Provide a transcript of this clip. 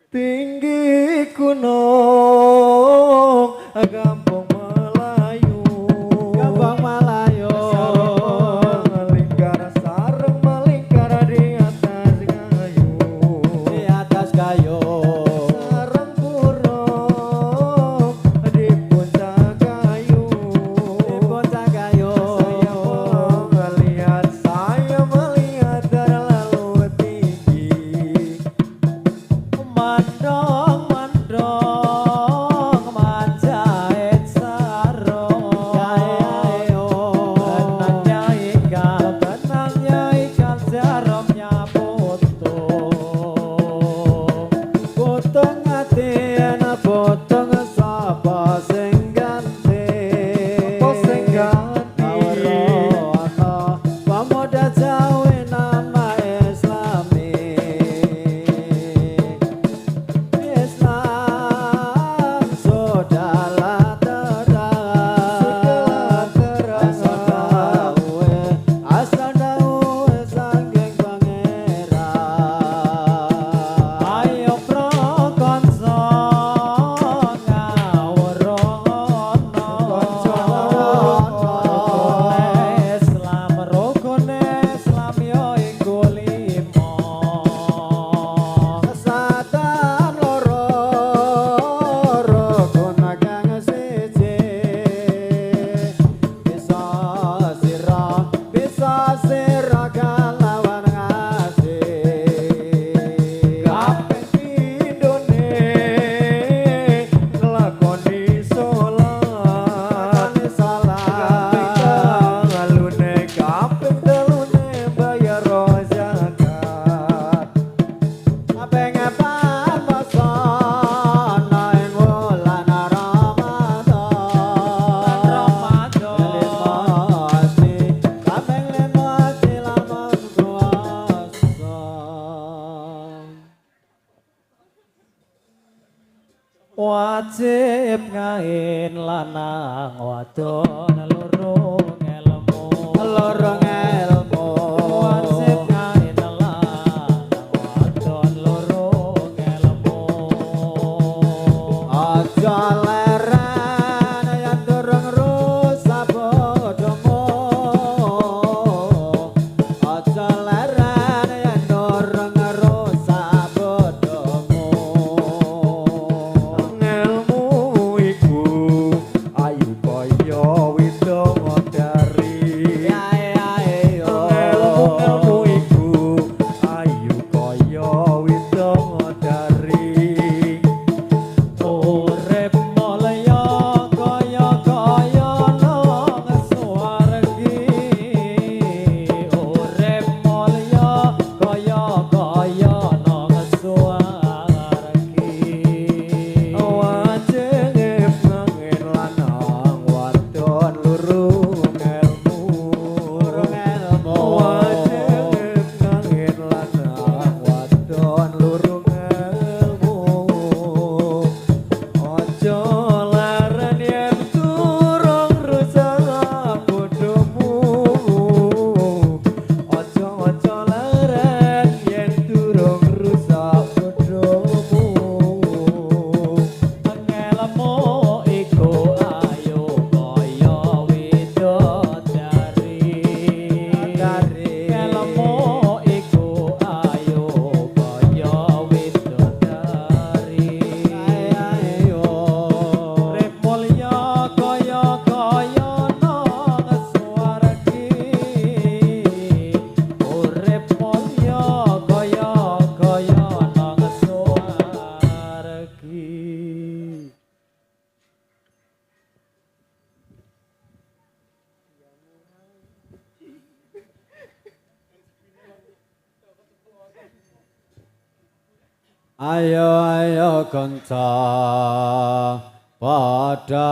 Tinggi gunung Kampung Melayu, Kampung Melayu melingkar sarung melingkar di atas kayu, di atas kayu sarang burung di puncak kayu, di puncak kayu saya melihat terlalu tinggi. mandong mandong manjait sarung benangnya ikan jarumnya putung hati putung sapa sing ganti pemuda Jawi nama Islami Islam sudahlah terang asal dawe saking pangeran ayo prokonso ngawur Islam rukun Islam yo iku limo kesatan loro rukun kang siji bisa sira kalawan ngasih Kabeh pindhone nglakoni sholat, ngalune kabeh telune bayar zakat. Kabeh ngepan poso ing wulan Ramadan kabeh limosi lamun puasa wajib ngain lanang wadon loro ngelmu wajib ngain lanang wadon loro ngelmu aja leren yen durung rusak bodhomu aja leren yen durung rusak bodhomu Ngelmu iku ayu kaya widodari, ayo ayo kanca padha